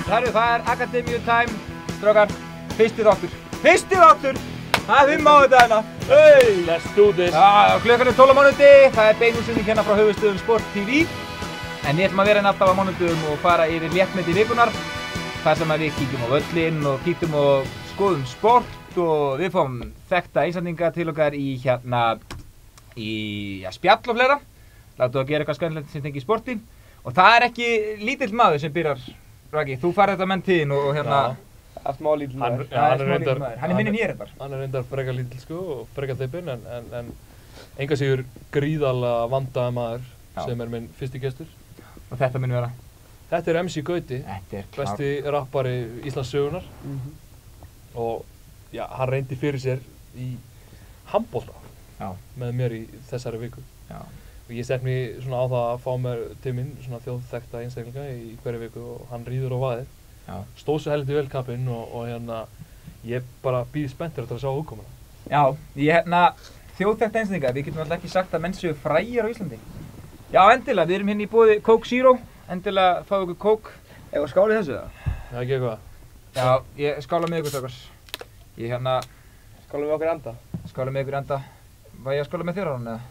Herru, það Akademíu Time, strákar, fyrsti þáttur, það 5 á þetta hérna, hey! Let's do this! Já, klukkan 12 á mánuði, það beinuðsending hérna frá höfuðstöðum Sport TV, en við ætlum að vera hérna alltaf á mánudum og fara yfir léttmeti vikunar, þar sem við kíkjum á völlinn og kíkjum og skoðum sport og við fáum þekkta einsendinga til okkar í spjall og fleira, látum að gera eitthvað skemmtilegt sem tengir sporti. Og það ekki lítill maður sem byrjar, Raki, þú farið þetta menn tíðin og hérna... Það er smá lítill maður. Hann er minni mér þetta. Hann er reyndar frekar lítill sko og frekar þippinn en enga sigur gríðarlega vandaði maður sem er minn fyrsti gestur. Og þetta mun vera? Þetta er MC Gauti, besti rappari Íslands sögunar. Og já, hann reyndi fyrir sér í handbolta með mér í þessari viku. Og ég stefni svona á það að fá mér til minn svona þjóðþekkta einstaklinga í hverju viku og hann ríður á vaðið. Stóð svo heldur vel kappinn og hérna ég bara býð spenntur eftir að sjá útkomuna. Já, þjóðþekkta einstaklinga, við getum alltaf ekki sagt að menn séu frægir á Íslandi. Já, endilega, við erum hérna í boði Coke Zero, endilega fáðu ykkur Coke. Eða skála í þessu það? Já, ekki eitthvað. Já, ég skála með ykkur stakars. Ég hérna... Skála með okkur enda. Skála með ykkur enda. Var ég að skála með þér á hann eða?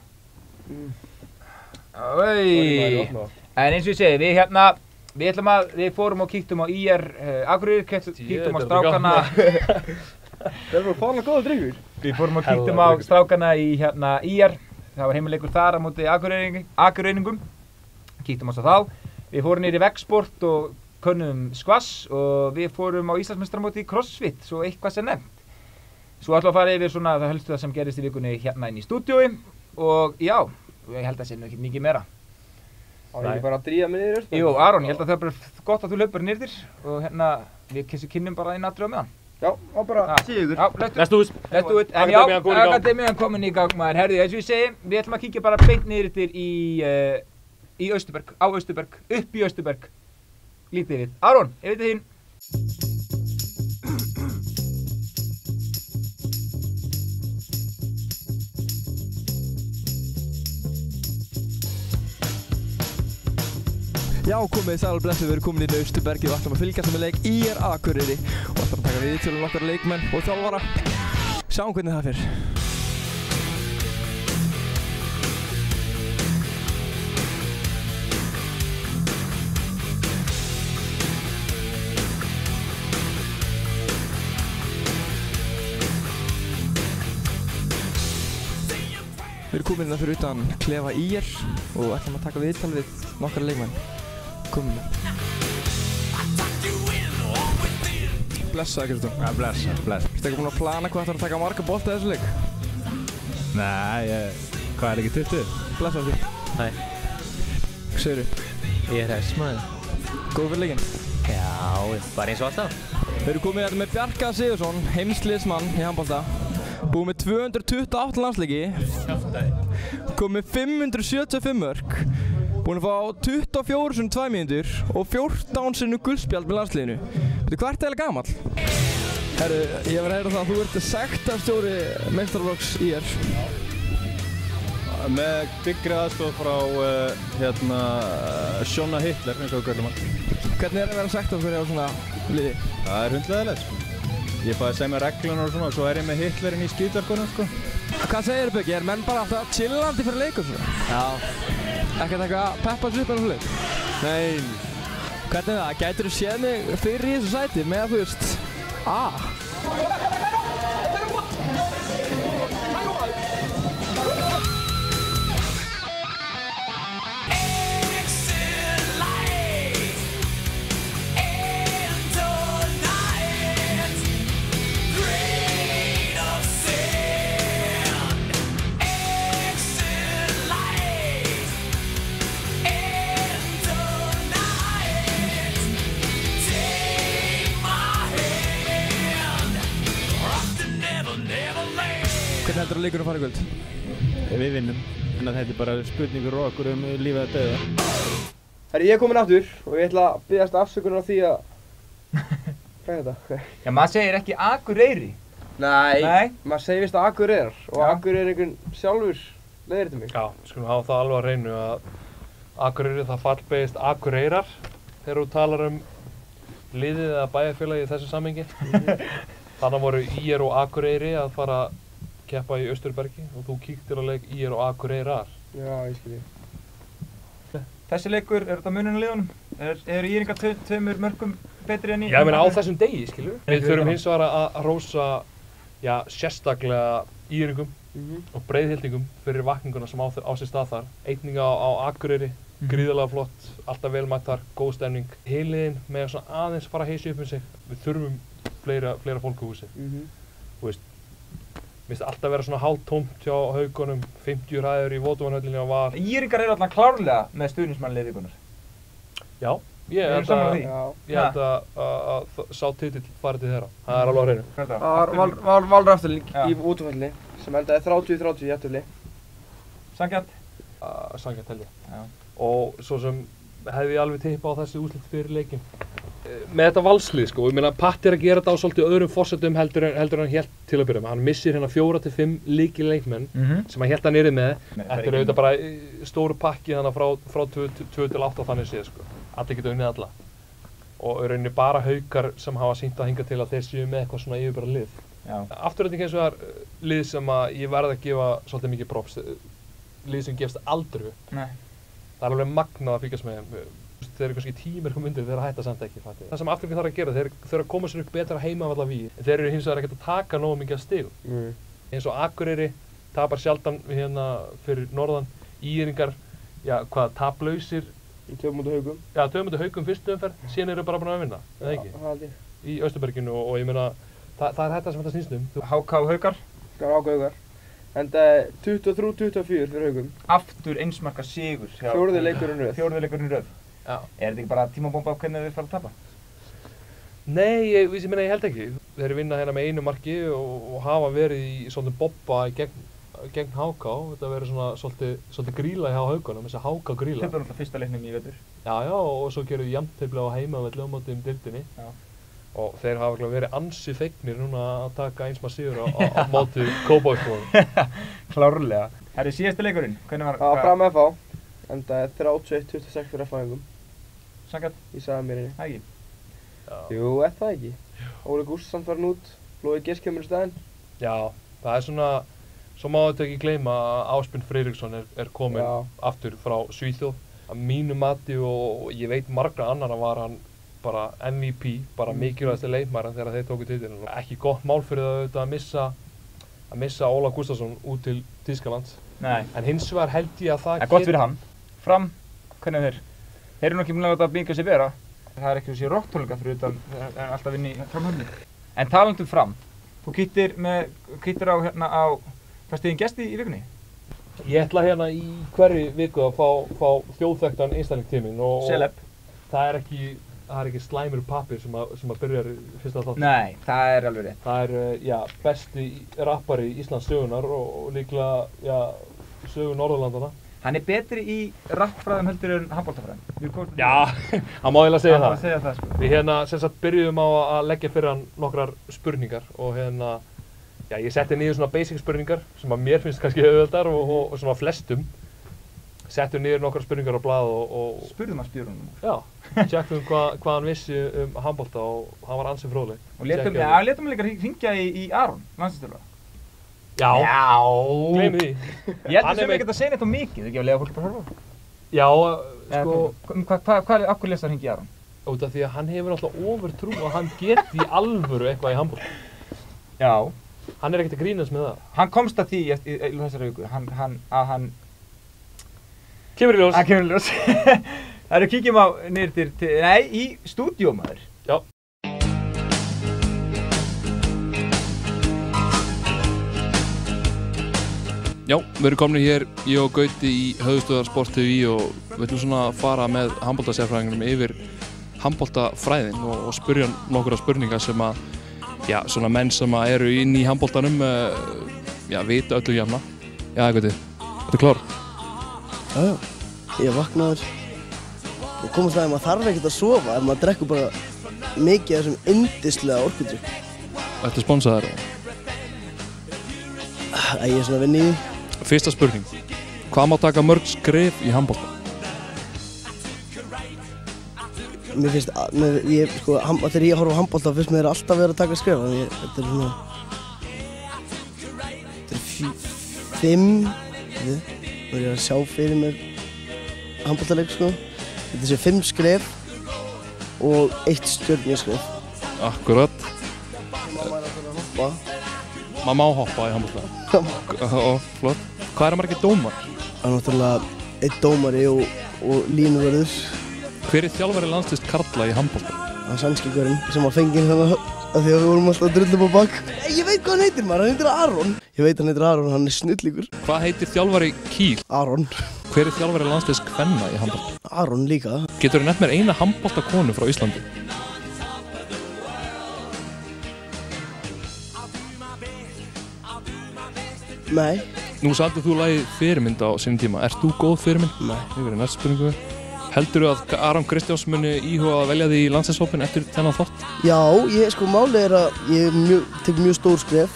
En eins og ég segi, við fórum og kíktum á IR Akureyri, kíktum á strákana Það voru fálega góða drikkur. Við fórum og kíktum á strákana í IR, það var heimileikur þar á móti Akureyringum, kíktum á þá. Við fórum niður í Vegsport og könnum squash og við fórum á Íslandsmeistaramóti í CrossFit, svo eitthvað sem nefnt. Svo ætlum að fara yfir svona það helstu það sem gerist í vikunni hérna inn í stúdíói og já, ég held að það sé nú ekki mikið meira. Á ég ekki bara að drífa mig niður? Jú, Aron, ég held að það er bara gott að þú hlaupar niður og hérna, við kynnum bara einn atriði á meðan. Já, og bara sigur. Já, let's do it. En já, Akademían komin í gang maður. Herðu, eins og ég segi, við ætlum að kíkja bara beint niður yfir í Austurberg, á Austurberg, upp í Austurberg. Lítið við. Aron, ég veit þín. Já, komið sæl og blessuð, við erum komin inn í Austurbergi og ætlum að fylgjast með leik IR Akureyri og ætlum að taka viðtölu nokkra leikmenn og þjálfara. Sjáum hvernig það fer. Við erum komin inn fyrir utan klefa IR og ætlum að taka viðtölu við nokkra leikmenn. Komum við. Blessaði, Kristján. Ja, bless. Ertu ekki búinn að plana hvað ætlar að taka marga bolta í þessu leik? Nei, hvað er ekki 20? Blessaði því. Nei. Hvað segirðu? Ég er hress maður. Góður fyrir leikinn? Já, bara eins og alltaf. Við erum komið hérna með Bjarka Sigurðsson, heimsliðsmann í handbolta. Búið með 228 landsleiki. Komið með 575 mörk. Búinn að fá 24 sinnum 2 mínútur og 14 sinnum gullspjald með landsliðinu. Veitu, hvað ertu eiginlega gamall? Herru, ég var að heyra það að þú ert sektarstjóri meistaraflokks IR. Með byggri aðstoð frá Sjóna Hitler, eins og við köllum hann. Hvernig er að vera sektarstjóri á svona liði? Það er hundleðilegt, sko. Ég fæði að segja með reglunar og svona, og svo er ég með Hitlerinn í skítverkunum, sko. Hvað segir þér, Böggi? Er menn bara alltaf chillandi fyrir leikum svona? Já. Ekkert eitthvað peppast upp en svona hlut? Nei. Hvernig er það? Gætirðu séð mig fyrir í þessu sæti með að þú veist... Hvernig heldur leikurinn að fara í kvöld? Við vinnum, en þetta er bara spurningur og okkur lífið að dauða. Herri, ég er komin aftur og ég ætla að biðjast afsökunar á því að... Hvað er þetta? Já, maður segir ekki Akureyri. Nei, maður segir vist Akureyrar og Akureyringurinn sjálfur leiðir til mig. Já, skulum hafa það alveg á hreinu að Akureyri það fallbeygist Akureyrar þegar þú talar liðið eða bæjarfélagið í þessu samhengi. Þannig voru IR og Akureyri að fara að keppa í Austurbergi og þú kíktir á leik IR og Akureyrar. Já, ég skil. Þessi leikur, þetta munurinn á liðunum? Eru IR-ingar tveimur mörkum betri en í? Já, ég meina á þessum degi, skilur. Við þurfum hins vegar að rósa, já, sérstaklega IR-ingum og breiðhildingum fyrir vakninguna sem á sér stað þar. Einnig á Akureyri, gríðarlega flott, alltaf velmætt þar, góð stemning. Heiliðin með svona aðeins fara að heisa upp um sig. Við þurfum fleira fólk á húsi. Þú veist, mér finnst alltaf vera svona hálftómt hjá Haukunum, 50 ræður í Votavannhöllinni á Val. IR-ingar eru alltaf klárlega með stuðningsmannlið vikunar. Já, ég held að sá titill farið til þeirra. Það er alveg á hreinu. Það var Valur-Afturling í Votavannhöllinni sem endaði 30-30 í jafntefli. Sanngjarnt? Sanngjarnt held ég. Og svo sem hefði ég alveg tippað á þessi úrslit fyrir leikinn. Með þetta valslið sko, ég meina Patti er að gera þetta á svolítið öðrum forsetum heldur en hann hélt til að byrja með. Hann missir hérna 4-5 lykilleikmenn sem hann hélt hann yrði með. Þetta er auðvitað bara stóru pakki þannig frá 2-8 þannig séð sko. Allir geta unnið alla. Og í rauninni bara Haukar sem hafa sýnt að hinga til að þeir séu með eitthvað svona yfirbara lið. Afturrætting eins og það er lið sem að ég verð að gefa svolítið mikið props. Lið sem gefst aldrei upp. Það er alveg magnað að fylgjast með þeim. Þeir eru kannski tímir undir þeir hætta samt ekki, fattu. Það sem Afturrætting þarf að gera, þeir þurfa að koma sér upp betra heimavallarvígi. En þeir eru hins vegar ekkert að taka nógu mikið af stigum. Eins og Akureyri tapar sjaldan hérna fyrir norðan. IR-ingar, já, taplausir. Í 2 múti Haukum. Já, 2 múti Haukum fyrstu umferð, síðan eru bara búin að vinna, eða ekki? Það held ég. Í Austurberginu og ég meina, það er þetta sem þetta snýst um. HK Haukar? HK Haukar. Enda 23-24 fyrir Haukum. Aftur einsmarka sigur. Fjórði leikurinn í röð. Já. Er þetta ekki bara tímabomba á hvernig þeir fara að tapa? Nei, ég held ekki. Þeir vinna hérna með 1 marki og hafa verið í svolítið bobba gegn HK. Þetta verið svona svolítið gríla hjá Haukunum, þessi HK gríla. Þetta var náttúrulega fyrsta leiknum í vetur. Já, og svo gerðu jafntefli á heimavelli á móti deildinni. Og þeir hafa verið ansi fegnir núna að taka eins maður sigur á móti Kópavogsbúum. Klárlega. Herri, síðasti leikurinn, hvernig var? Það var Fram FH. Endaði 31-26 fyrir FH-ingum. Sanngjarnt? Í Sagamirinn. Það ekki? Jú, það ekki. Óli Gústason farin út, Lói Geirs kemur í staðinn. Já, það er svona, svo má þetta ekki gleyma að Ásbjörn Friðriksson er kominn aftur frá Svíþjóð. Að mínu mati og ég veit margra annara var hann bara MVP, bara mikilvægasti leikmaðurinn þegar þeir tóku titilinn. Ekki gott mál fyrir það að missa Óla Gústason út til Þýskalands. Nei. En hins vegar held ég að það er gott fyrir hann. Fram, hvernig er þeir? Þeir eru nú ekki búin að láta byggja sig vera. Það er ekki þessi rocktónleika fyrir utan alltaf inn í Framhöfni. En talandum Fram, þú kittir á hérna á, hvað stiðin gesti í vikunni? Ég ætla hérna í hverri viku að fá þjóðþekktan einstaklingstíminn og Celeb. Það er ekki slæmur pappir sem að byrjar fyrsta þátt. Nei, það er alveg rétt. Það er, besti rappari Íslands sögunar og líklega, sögu Norðurlandana. Hann er betri í rappfræðum heldur en handboltafræðum. Já, hann má eiginlega segja það. Hann má segja það, sko. Við hérna sem sagt byrjuðum á að leggja fyrir hann nokkrar spurningar og hérna, ég setti niður svona basic spurningar sem að mér finnst kannski auðveldar og svona flestum. Settum niður nokkrar spurningar á blað og spurðum hann spjörunum. Já, tjekkum hvað hann vissi handbolta og hann var ansið fróðleg. Og letum líka hringja í Aron, landsliðsþjálfara. Já, gleymið því. Ég held að sem ekki að segja neitt á mikið, ekki að lega fólk bara horfa á það. Já, sko... Hvað lesar hringi í Aron? Út af því að hann hefur alltaf ofurtrú að hann geti í alvöru eitthvað í handbolta. Já. Hann er ekkert að grínast með það. Hann komst að því í þessari viku, að hann... Kemur í ljós. Kemur í ljós. Það eru kíkjum á niður í stúdíó maður. Já. Já, við erum komin hér, ég og Gauti í Höfuðstöðvar Sport TV og við ætlum svona að fara með handboltasérfræðingunum yfir handboltafræðin og spyrja nokkura spurningar sem að, svona menn sem að eru inn í handboltanum, vita öllu jafna. Já, Gauti, ertu klár? Já, ég er vaknaður og komast að maður þarf ekkert að sofa ef maður drekkur bara mikið af þessum yndislega orkudrykk. Ertu sponsaður? Ég er svona að vinna í því. Fyrsta spurning, hvað má taka mörg skref í handbolta? mér finnst, þegar ég horf á handbolta finnst mér alltaf vera að taka skref, þannig þetta er svona, þetta er 5, og ég er að sjá fyrir mér handboltaleik sko, þetta er 5 skref og 1 stjörnuskref. Akkurat. Mamma er að hoppa. Maður má hoppa í handbolta. Flott. Hvað er margir dómar? Það er náttúrulega 1 dómari og línuvörður. Hver er þjálfari landsliðs karla í handbolta? Það er sænski gaurinn sem var fenginn þannig að því að við vorum alltaf að drulla upp á bak. Ég veit hvað hann heitir maður, hann heitir Aron. Ég veit hann heitir Aron, hann er snillíkur. Hvað heitir þjálfari Kíl? Aron. Hver er þjálfari landsliðs kvenna í handbolta? Aron líka. Geturðu nefnt mér eina handboltakonu frá Íslandi? Nei. Nú samtu þú lagið fyrirmynd á sínum tíma. Ert þú góð fyrirmynd? Nei. Ég verið næst spurningu. Heldurðu að Aron Kristjáns muni íhuga að velja þig í landsliðshópinn eftir þennan þátt? Já, málið er að ég tek mjög stór skref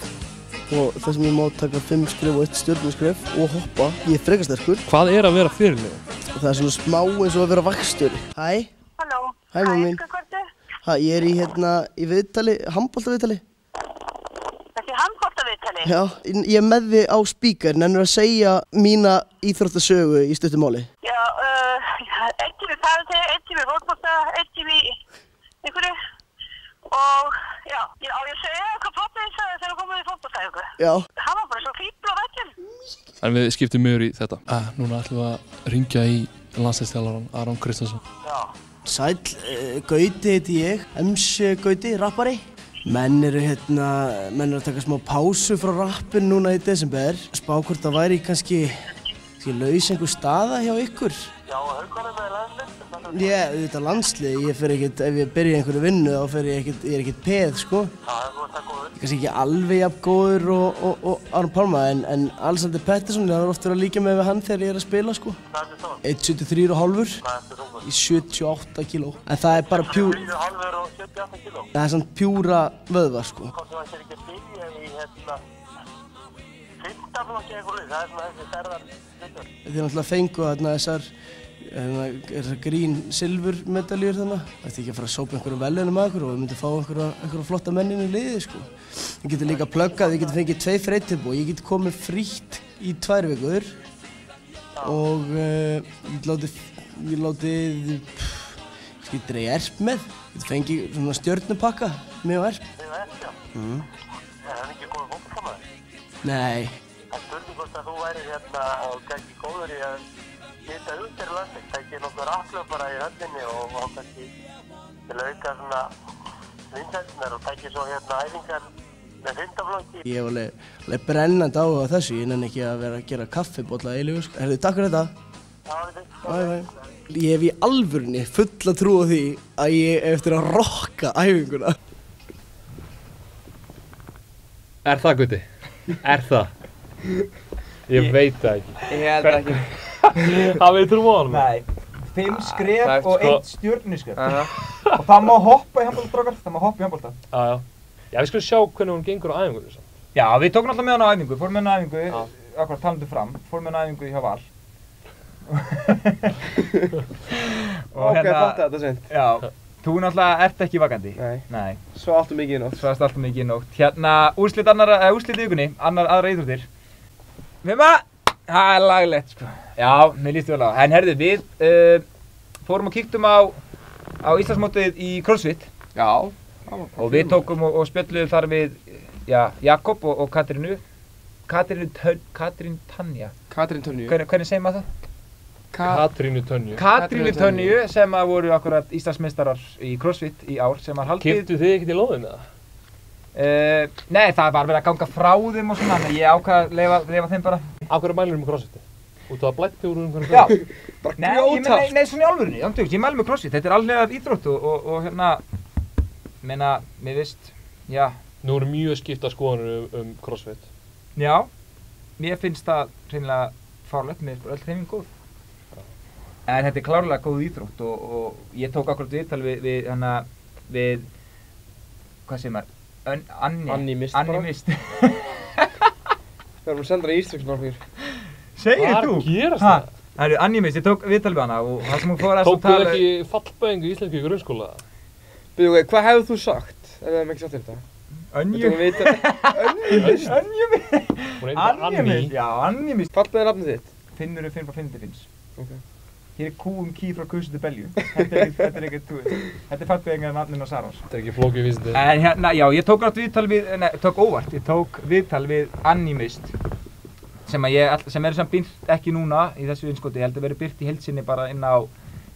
og þess að ég má taka 5 skref og 1 stjörnuskref og hoppa. Ég er frekar sterkur. Hvað er að vera fyrirliði? Það er svona smá eins og að vera vaktstjóri. Hæ? Halló. Hæ, mamma mín. Hæ, ég er í viðtali, handboltaviðtali. Þessi handboltaviðtali? Já, ég er með þig á spíkar, nennir að segja mína íþróttasögu í stuttu máli. Já, einn tími karate, einn tími fótbolta, einn tími einhverju og já, á ég að segja hvað pappið sagði þegar komum við í fótbolta ykkur. Já. Hann var bara svo fíbl á vettinn. En við skiptum mjög í þetta. Núna ætlum við að ringja í landsliðsþjálfarann Aron Kristjánsson. Já. Sæll, Gauti heiti ég, MC Gauti, rappari. Menn eru að taka smá pásu frá rappinu núna í desember. Spá hvort það væri kannski laus einhver staða hjá ykkur. Já, Haukarinn með landslið. Þetta landslið, ég fer ekkert, ef ég byrja einhverju vinnu þá fer ég er ekkert peð, sko. Já, þú ert það góður. Ég er kannski ekki alveg jafn góður og Aron Pálma, en Alexander Pettersson, það er oft verið að líka með hann þegar ég er að spila, sko. Hvað er það? 1,73,5 í 78 kíló. En það er bara 1,73,5 og 78 kíló? Það er samt pjúra vöðvar, sko. Hvort þú ættir ekki að byrja í 5. flokki eitthvað lið, það er svona þessi stærðar hlutur. Þið náttúrulega fengu þessar grín silfurmedaljur þannig. Það ætti ekki að fara að sópa einhverjum velunum að okkur og við myndum fá einhverja flotta menn inn í liðið, sko. Þið getur líka pluggað, þið getur fengið 2 freytilboð. Ég get komið frítt í 2 vikur og ég látið dreigja erp með. Þið fengið svona stjörnupakka með erp. Með erp, já. Er hann ekki góður fótboltamaður? Nei. Það spurning hvort að þú værir og kannski góður í að geta út þér landsleik. Það ekki nokkur aflöf bara í höndinni og kannski til að auka svona vinsællunar og tækja svo æfingar með 5. flokki. Ég hef alveg brennandi áhuga á þessu, ég nenni ekki að vera að gera kaffibolla í eilífu, sko. Herðu, takk fyrir þetta. Já, ég hef í alvörunni fulla trú á því að ég hef eftir að rokka æfinguna. Er það, Gutti? Er það? Ég veit það ekki. Ég held ekki. Hafið þið trú á honum? Nei. 5 skref og 1 stjörnuskref. Og það má hoppa í handbolta, strákar. Það má hoppa í handbolta. Já, við skulum sjá hvernig hún gengur á æfingu. Já, við tókum alltaf með hann á æfingu. Fórum með hann á æfingu, akkurat talandi fram. Fórum með hann á æfingu hjá Val. Ok, fatta þetta seint. Já, þú náttúrulega ert ekki vakandi. Nei. Svo alltaf mikið í nótt. Svafst alltaf mikið í nótt. Hérna, úrslit í vikunni, aðra íþróttir. Vimma, það er laglegt, sko. Já, mér líst vel á. En herðu, við fórum og kíktum á Íslandsmótið í CrossFit. Já. Og við tókum og spjölluðum þar við, Jakob og Katrínu. Katrín Tanja. Katrín Tönju. Hvernig segir maður það? Katrínu Tönju. Katrínu Tönju sem voru akkurat Íslandsmeistarar í CrossFit í ár sem var haldið. Keyptu þið ekkert í lóðinu eða? Nei, það var verið að ganga frá þeim og svona, þannig ég ákvað að leyfa þeim bara. Af hverju mælirðu með CrossFit? Út af að blætti úr hvernig Já. Bara grjótart. Nei, svona í alvörunni, ég mæli með CrossFit. Þetta er alveg íþrótt og meina, mér veist, já. Nú eru mjög skipta skoðanir CrossFit. Já, mér finnst það hreinlega fárlegt, mér finnst öll hreyfing góð. En þetta er klárlega góð íþrótt og ég tók akkurat viðtal við, hvað segir maður? Anni Mist bara. Anni Mist. Við erum að senda það í Íslandsmál fyrir. Segir þú? Hvað gerast það? Það Animist, ég tók viðtal við hana og það sem hún fór að Tókuð ekki fallbeðingu í íslensku í grunnskóla? Byrju, hvað hefur þú sagt, ef við hefum ekki sagt þetta? Animist. Já, Animist. Fallbeðið nafnið þitt? Finnur Finn frá Finns. Ok. Hér kúum ký frá Kusu til Belju. Þetta er ekkert fallbeðingar nafnin á Sarons. Þetta er ekki flókið vísindi. En hérna, já, ég tók ég tók viðtal við Animist. Sem er samt birt ekki núna í þessu innskoti, ég held að verið birt í heild sinni bara inn á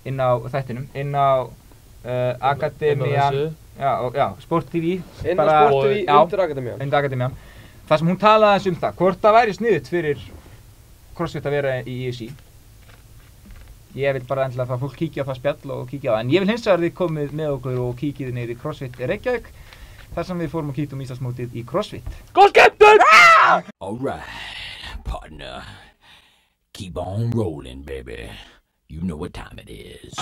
þættinum, inn á Akademian, já, Sport TV. Inn á Sport TV undir Akademian. Undir Akademian. Það sem hún talaði aðeins það, hvort það væri sniðugt fyrir CrossFit að vera í ISI. Ég vil bara endilega að fólk kíkja á það spjall og kíkja á það, en ég vil hins vegar þið komið með okkur og kíkið niður í CrossFit Reykjavík, þar sem við fórum og kíktum Íslandsmótið í CrossFit. Góð skemmtun! Alright. Partner, keep on rolling, baby. You know what time it is.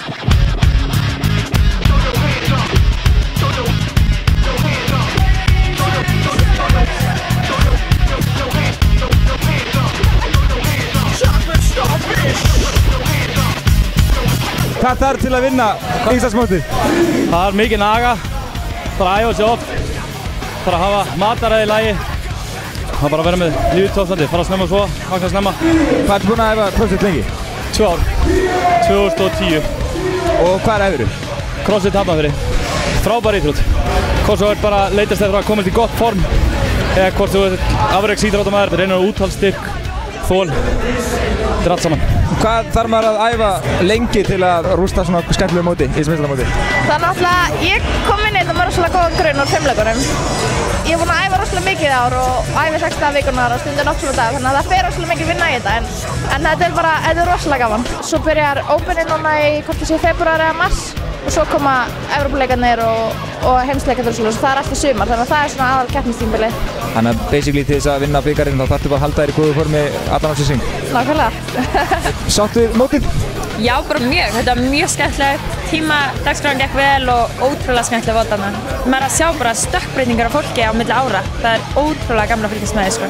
Hvað þarf til að vinna Íslandsmótið? Það mikið naga, bara æfa sig oft, bara hafa mataræði í lagi. Það bara að vera með lífið tókstandi, fara snemma og svo, vakna snemma. Hvað ertu búinn að æfa CrossFit lengi? 2 ár, 2010. Og hvað æfirðu? CrossFit Hafnarfirði, frábær íþrótt. Hvort þú ert bara leitast eftir að komast í gott form, eða hvort þú ert afreksíþróttamaður, reynir úthaldstyrk, þol, þetta er allt saman. Hvað þarf maður að æfa lengi til að rústa svona skemmtilegu móti, Íslandsmeistaramóti? Það er náttúrulega, ég kom inn með rosalega góðan grunn úr 5-leikunum. Ég er búinn að æfa rosalega mikið í ár og æfi 6 daga vikunar og stundum 8 daga, þannig að það fer rosalega mikið vinna í þetta, en þetta er rosalega gaman. Svo byrjar Openið núna í hvort það sé febrúar eða mars og svo koma Evrópuleikarnir og heimsleikarnir og svona, það er allt í sumar, þannig að það er svona aðal keppnistímabili. Þannig að basically til þess að vinna bikarinn þá þarftu bara að halda þér í góðu formi allan ársins hring. Nákvæmlega. Sáttu mótið? Já, bara mjög. Þetta var mjög skemmtilegt. Dagskráin gekk vel og ótrúlega skemmtileg vót þarna. Maður er að sjá bara stökkbreytingar á fólki á milli ára. Það er ótrúlega gaman að fylgjast með því, sko.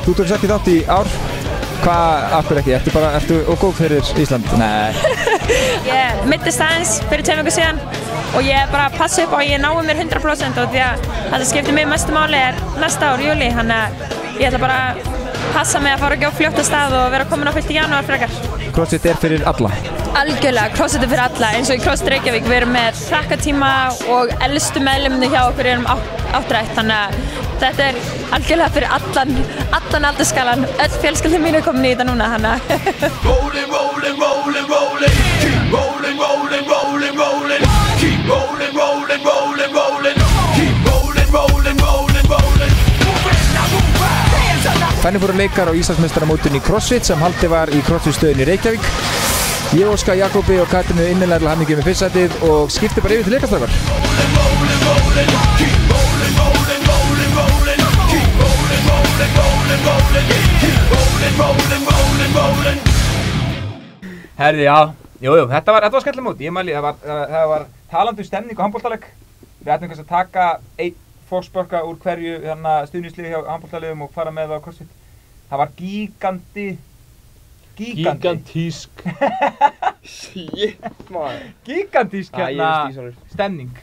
Þú tókst ekki þátt í ár. Af hverju ekki? Ertu góð fyrir Ísland? Nei. Ég meiddist aðeins fyrir 2 vikur síðan og ég bara passa upp á að ég nái mér 100% og því að það sem skiptir mig mestu máli er næsta ár, júlí. Þannig að ég ætla bara að passa mig að fara ekki á fljótt af stað og vera komin á fullt í janúar frekar. CrossFit er fyrir alla? Algjörlega, CrossFit er fyrir alla. Eins og í CrossFit Reykjavík, við erum með krakkatíma og elstu meðlimni hjá okkur erum áttrætt. Þannig að þetta er algjörlega fyrir allan aldursskalan. Öll fjölskyldin mín er komin í þetta núna, þannig að Rolling, rolling, rolling, rolling. Keep rolling, rolling, rolling, rolling. Keep rolling, rolling, rolling, rolling. Keep rolling, rolling, rolling, rolling. Þannig fóru leikar á Íslandsmeistaramótinu í CrossFit sem haldið var í CrossFit-stöðinni í Reykjavík. Ég óska Jakobi og Katrínu innilega til hamingju með fyrstætið og skipti bara yfir til leikastrákar. Herði, já, jú, þetta var skemmtileg mót. Ég mæli, það var talandi stemning og handboltaleik. Við ætlum kannski að taka einn fórspörka úr hverju stuðningsliði hjá handboltaliðum og fara með það á CrossFit. Það var gigantísk Shit, maður. Gigantísk stemning.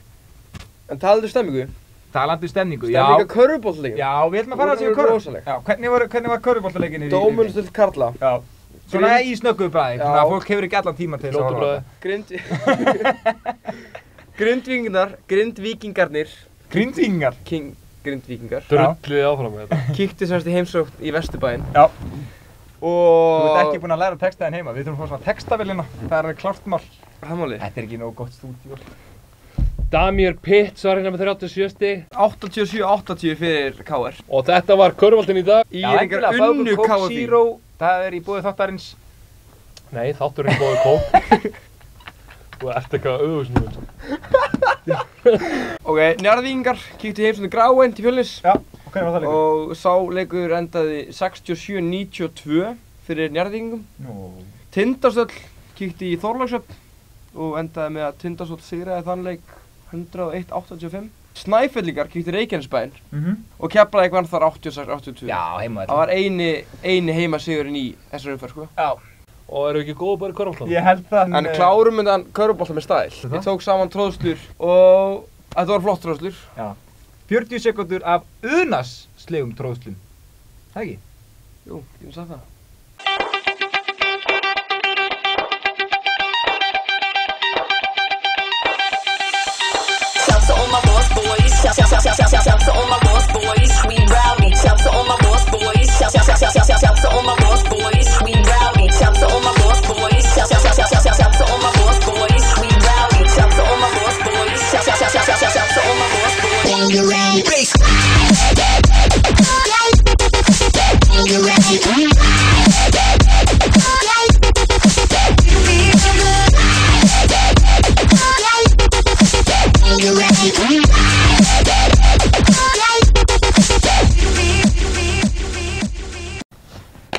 En talaðu stemningu? Talandi stemningu, já. Stemning á körfuboltaleikin? Já, við ætlum að fara að sjá körfuboltaleikin. Já, hvernig var körfuboltaleikin í Reykjavík? Dómunastöld karla. Já. Svona í snöggu bræði, þannig að fólk hefur ekki allan tíma til þess að horfa á þetta. Grindvíkingarnir. Grindvíkingar? Grindvíkingar. Drullið áfram með þetta. Kíktu semst í heimsókn í Vesturbæinn. Já. Og þú ert ekki búinn að læra textaðinn heima, við þurfum að fá svona textavélina. Það er klárt mál. Það málið. Þetta er ekki nógu gott stúdíó. Damir Pitts var hérna með 37 stig. 87-80 fyrir KR. Og þetta var körfuboltinn í dag. Íringar unnu KR. Það er í boði þáttarins. Nei, þátturinn í boði Kók. Þú ert eitthvað auðvusnúður. Ok, Njarðvíkingar kíktu í heimsókn í Gráin til Fjölnis. Já, og hvernig var það leikur? Og sá leikur endaði 67-92 fyrir Njarðvíkingum. Tindastóll kíkti í Þorlákshöfn og endaði með að Tindastóll sigraði þann leik 101-85. Snæfellingar kíkti í Reykjanesbæinn og Keflavík vann þar 86-82. Já, heima þetta. Það var eini heimasigurinn í þessari umferð, sko. Já. Og eru ekki góðu bara í körfuboltanum? Ég held það. En klárum undan körfubolta með stæl. Ég tók saman tróðslur og þetta var flott tróðslur. Já. 40 sekúndur af unarslegum tróðslum. Það ekki? Jú, ég sagði það. Shout to all my boss boys, shout to all my boss boys, we rowdy. Shout to all my boss boys, shout to all my boss boys, we rowdy. Shout to all my boss boys, shout to all my boss boys, we rowdy. Shout to all my boss boys, shout to all my boss boys. When you're ready, bass. When you're ready.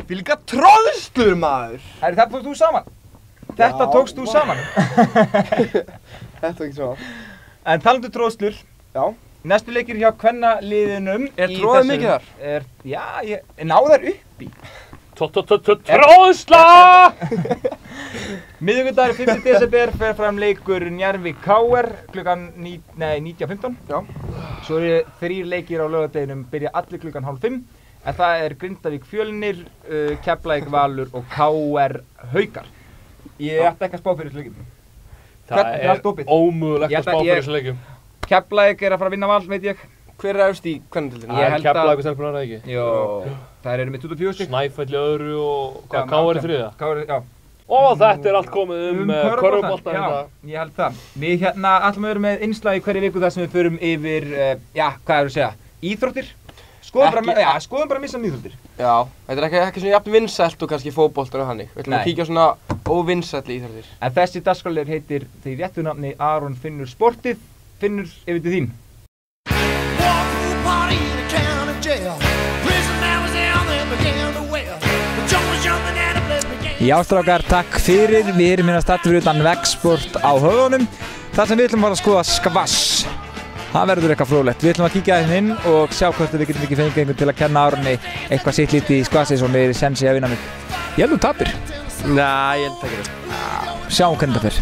Fylga tróðslur, maður! Það tókst þú saman. Þetta tókst þú saman. Þetta var ekki saman. En talandi tróðslur. Já. Næstu leikir hjá kvennaliðinum. Tróðið mikið þar? Já, ég náði þær upp í. Tróðsla! Miðvikudagur 5. desember fer fram leikur Njarðvík KR klukkan 19:15. Já. Svo eru 3 leikir á laugardeginum, byrja allir klukkan 4:30. En það er Grindavík Fjölnir, Keflavík Valur og KR Haukar. Ég ætti ekki að spá fyrir þessu leikjum. Það er ómögulegt að spá fyrir þessu leikjum. Keflavík er að fara að vinna Val, veit ég. Hver er efst í kvennadildinni? Það er Keflavík og stelpunar, eða ekki? Jó, það eru með 24 stig. Snæfell í öðru og KR í þriðja? KR, já. Og þetta er allt komið körfubolta hérna. Já, ég held það. Við hérna ætlum að vera með innslag í hverju viku þar sem við förum yfir, hvað er að segja, íþróttir. Skoðum bara missan íþróttir. Já, þetta er ekki svona jafn vinsælt og kannski fótboltar og hannig. Við ætlum að kíkja á svona óvinsælli íþróttir. En þessi dagskrárliður heitir því réttu nafni Aron Finnur Sportið. Finnur, yfir til þín. Já, strákar, takk fyrir. Við erum hérna staddir fyrir utan Vegsport á Höfunum. Þar sem við ætlum að fara að skoða skvass. Það verður eitthvað fróðlegt. Við ætlum að kíkja hérna inn og sjá hvort við getum ekki fengið einhvern til að kenna Árni eitthvað sitt lítið í skvassi svo með sensi að vinna mig. Ég held þú tapir. Nei, ég held ekki það. Sjáum hvernig það fer.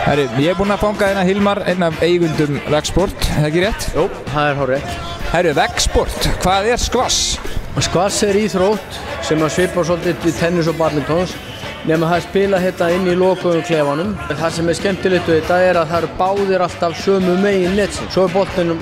Herri, ég er búinn að fanga hérna Hilmar, einn af eigundum Vegsport, er það ekki rétt? Jú, það er hárrétt. Herri, Vegsport, hvað er skvass? Skvass er íþrótt sem að svipa svolítið í tennis og badmintons nema það spila hérna inn í lokuðum klefanum. Það sem er skemmtilegt við þetta er að það eru báðir alltaf sömu megin netsins. Svo er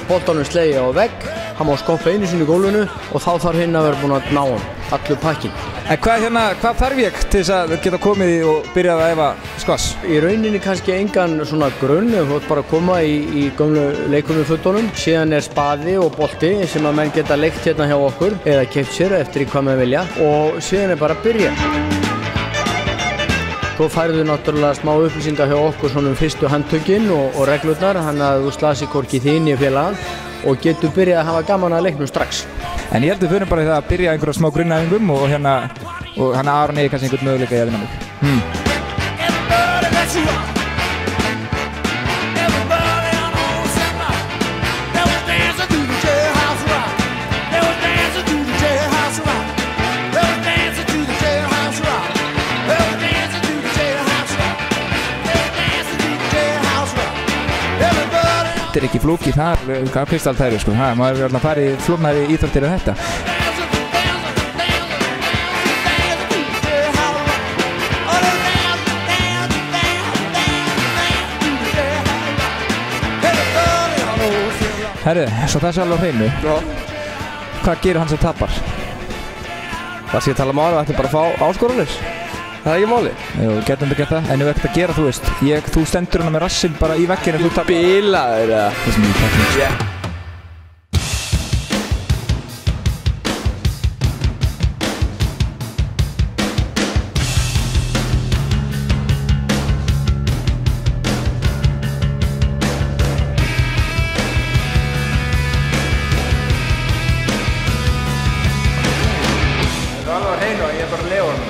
boltanum slegið á vegg, hann má skoppa einu sinni í gólfinu og þá þarf hinn að vera búinn að ná hann, allur pakkinn. En hvað þarf ég til þess að geta komið og byrjað að æfa skvass? Í rauninni kannski engan svona grunn, þú ert bara að koma í gömlu leikfötunum. Síðan er spaði og bolti sem að menn geta leikt hérna hjá okkur eða keypt sér eftir hvað menn vilja og síðan er bara að byrja. Svo færðu náttúrulega smá upplýsingar hjá okkur svona fyrstu handtökin og reglurnar, þannig að þú slasi hvorki þín í félagann og getur byrjað að hafa gaman að leiknum strax. En ég held við fyrir bara í það að byrja einhverja smá grunnæfingum og hérna Aron eigi kannski einhvern möguleika í að vinna mig. Þetta er ekki flókið þar, hvað kristalltæru sko, maður er alltaf að fara í flóknari íþróttir en þetta. Herru, svo það sé alveg á hreinu. Hvað gerir hann sem tapar? Það sé að tala um ára, þetta er bara að fá áskorunir. Það er ekki máli. Jú, getum við gert það, en ef við ekkert að gera, þú veist, þú stendur hana með rassinn bara í vegginu. Þú bilaður eða? Það sem ég teknisk. Það er alveg að hreinu og ég er bara að lefa hann.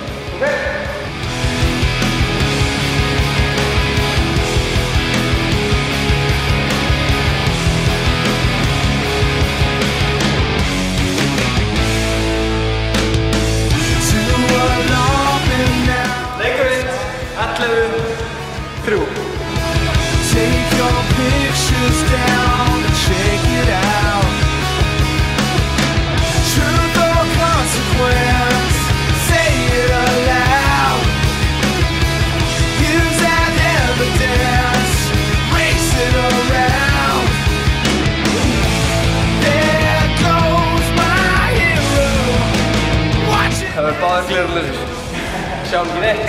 Sjáum ekki neitt.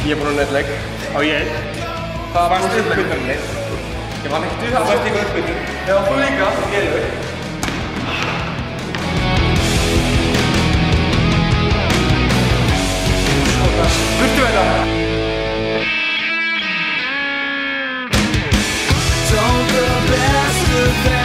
Ég er búinn að neitt leik. Á ég? Hvað fannst þið uppbyttunni? Ég vann ekkert það. Það fannst ykkur uppbyttun. Já, þú líka. Ég er þau. Burtu þetta! Don't the best of them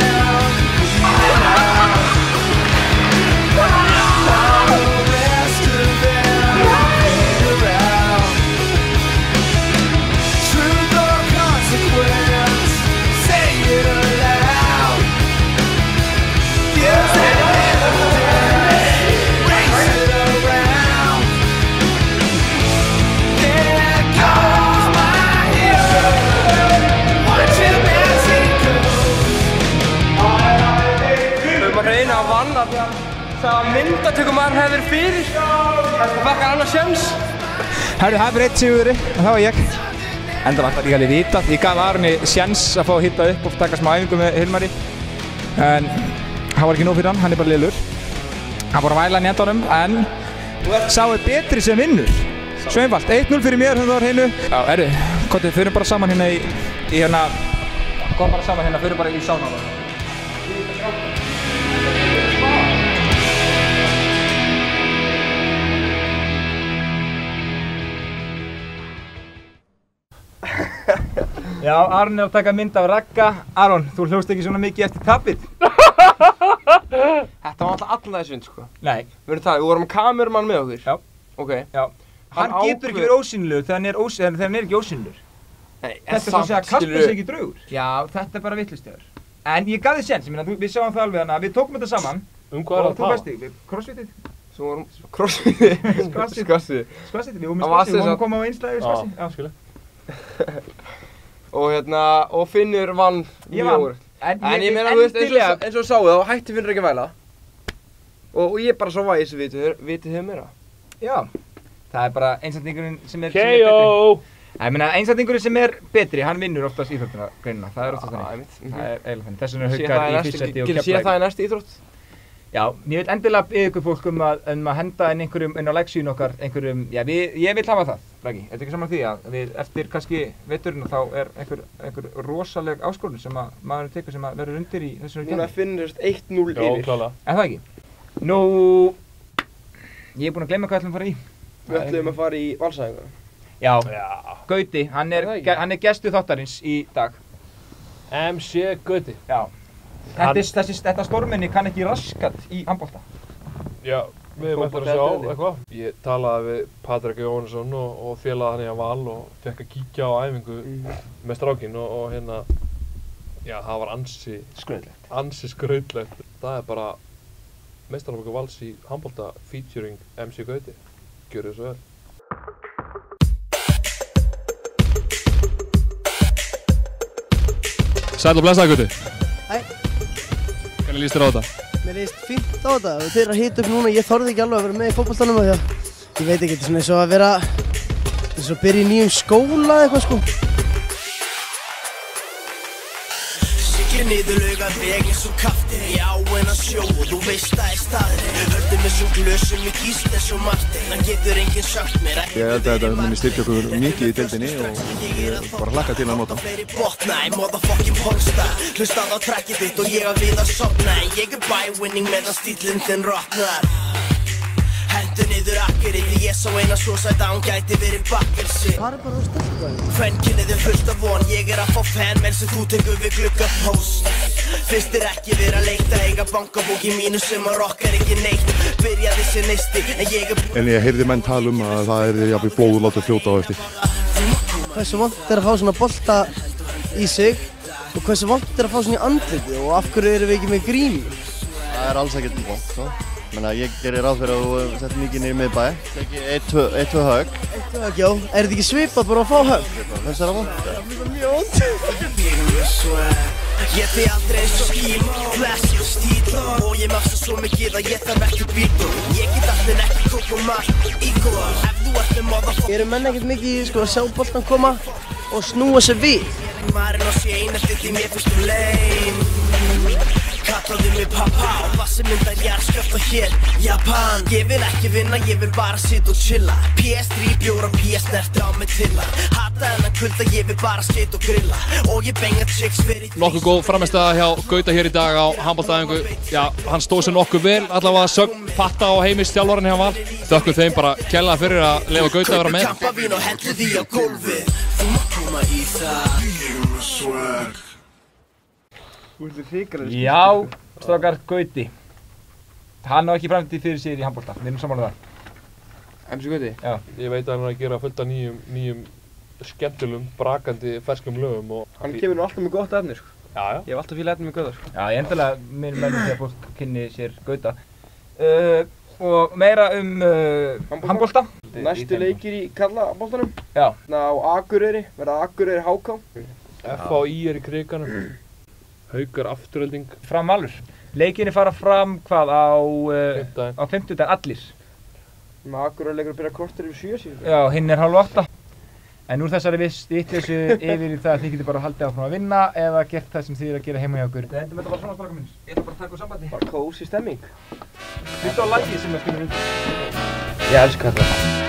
Það myndatökumæður hefði verið fyrir. Það fekk annars sjans. Herru, það er bara 1 sigurri og það var ég. Enda var þetta líka alveg vitað. Ég gaf Aroni sjans að fá að hitta upp og taka smá æfingu með Hilmari. En það var ekki nóg fyrir hann er bara liðlegur. Hann fór að væla hann í endanum, en sá er betri sem vinnur. Svo einfalt, 1-0 fyrir mér, það var hreinu. Já, herru, við förum bara saman hérna komum bara saman hérna, förum bara í sána. Já, Aron er að taka mynd af Ragga. Aron, þú hljóst ekki svona mikið eftir tapið. Þetta var alltaf allan sko. Nei. Við vorum kamermann með okkur. Já. Ok. Já. Hann getur ekki verið ósýnilegur þegar hann er ekki ósýnilegur. Nei, þetta er svo að segja að Kasper sé ekki draugur. Já, þetta er bara vitlauslegur. En ég gaf þið séns, við sjáum það alveg þannig að við tókum þetta saman. Hvað er að tala? Crossfitið. Svo vorum crossfitið. Skvassið. Við vorum með skvassið, við vorum að koma á einslagi skvassið. Já, skilja. Og Finnur vann mjög úr. En ég meina, eins og sáðu þá hætti Finnur ekki að væla. Og ég bara svo væs, vitið þið meira? Já. Það er bara einstakningurinn sem er betri. Ég meina, einstakningurinn sem er betri, hann vinnur oftast íþróttunargreinina. Það er oftast þannig. Það er eiginlega þannig. Þess vegna er Haukar í fyrstsetti og Keflavík. Sé það í næstu íþrótt? Já, ég vil endilega biðja ykkur fólk að henda inn á like-síðun okkar einhverjum, já, ég vil hafa það, Raggi. Þetta er ekki saman því að við eftir kannski veturinn þá er einhver rosaleg áskorun sem að maðurinn tekur sem að verður undir í þessum kemur. Núna finnur 1-0 yfir. Já, klálega. En það ekki? Nú, ég er búinn að glemma hvað ætlum að fara í. Við ætlum að fara í valsæðingu. Já, Gauti, hann er gestur þáttarins í dag. MC Gauti. Já. Þetta storminni kann ekki raskat í handbolta. Já, við erum eftir að sjá eitthvað. Ég talaði við Patrik Jóhannesson og félaga hann í Val og fekk að kíkja á æfingu með strákinn og hérna, já, það var ansi skrautlegt. Það er bara meistaraflokkur Vals í handbolta featuring MC Gauti. Gjörðu svo vel. Sæll og blessaði Gauti. Hæ. Hvernig líst þér á þetta? Mér líst fínt á þetta. Þeir eru að hita upp núna. Ég þorði ekki alveg að vera með í fótboltanum af því að ég veit ekki, þetta er svona eins og að vera eins og að byrja í nýjum skóla eitthvað sko. Siglir niður Laugaveg eins og kaftir í áinn að sjó og þú veist það er staðri. Hörðum þessum glösum í gísl eins og Martin. Það getur enginn sagt mér að ég held að þetta muni styrkja okkur mikið í deildinni og ég bara hlakka til að nota hann. Botna í motherfucking Polestar. Hlustað á trackið þitt og ég var við að sofna. Ég er by-winning meðan stílinn þinn rotnar. Hendur niður akkerið því ég sá eina svo sætt að hún gæti verið bakkelsi. Það er bara á stöðkvæði. Kvenkynnið er fullt af von, ég er að fá fanmenn sem þú tekur við gluggapóst. Fyrst er ekki verið að leita, eiga bankabók í mínu sem að rockar ekki neitt. Byrjaði sem neisti, en ég er En ég heyrði menn tala að það er jafnvel blóður látið fljóta á eftir. Hversu vont er að fá svona bolta í sig og hversu vont er að fá svona í andlitið og af hverju erum við ekki með grín? Það er alls ekkert vont, sko. Ég gerir ráð fyrir að þú settir mikið niður í miðbæ. Tekið 1-2 högg. 1-2 högg, já. Er þetta ekki svipað bara að fá högg? Finnst þér það vont? Það er mjög vont. Ég þið aldrei eins og skím, flashy og stíl og ég mafsa svo mikið að ég þarf ekki bíl. Ég get allir ekki kók og marg, íkóla, ef þú ert með motherfucker. Eru menn ekkert mikið sko að sjá boltan koma og snúa sér við? Maðurinn á sér einelti því mér finnst þú lame. kallaðu mig pappa og bassi myndar jarðskjálfta hér Japan, ég vil ekki vinna, ég vil bara sitt og chilla PS3 bjóra, PS nerti á mig tilla Hata hennan kulda, ég vil bara skate og grilla og ég benga chicks fyrir Nokkuð góð frammistaða hjá Gauta hér í dag á handboltaæfingu. Já, hann stóð sér nokkuð vel, allavega sögn Patta og Heimis þjálfarinn hjá Val. Þökkum þeim bara kærlega fyrir að leyfa Gauta að vera með. Kampavín og hellu því á gólfið Þú mátt koma í það Já, strákar, Gauti. Hann á ekki framtíð fyrir sér í handbolta, við erum sammála þar. MC Gauti? Já. Ég veit að hann er að gera fullt af nýjum skemmtilegum, brakandi, ferskum lögum og... Hann kemur nú alltaf með gott efni, sko. Já. Ég hef alltaf fílað efni með Gauta, sko. Já, ég endilega minn mennum þegar fólk kynni sér Gauta. Og meira handbolta. Næstu leikir í karlaboltanum. Já. Á Akureyri, verða Akureyri HK. FAÍ er í kriganum. Haukar afturölding. Fram Valur. Leikinni fara fram hvað á fimmtudaginn allir. Akureyri leikur að byrja korter yfir 7 síðan. Já, hinn er 7:30. En úr þessari vitleysu yfir í það að þið getur bara haldið áfram að vinna eða gert það sem þið eru að gera heima hjá okkur. Við endum þetta bara svona strákar mínir. Ég ætla bara að taka úr sambandi. Bara kósí stemming. Hlusta á lagið sem er fyrir undir. Ég elska þetta.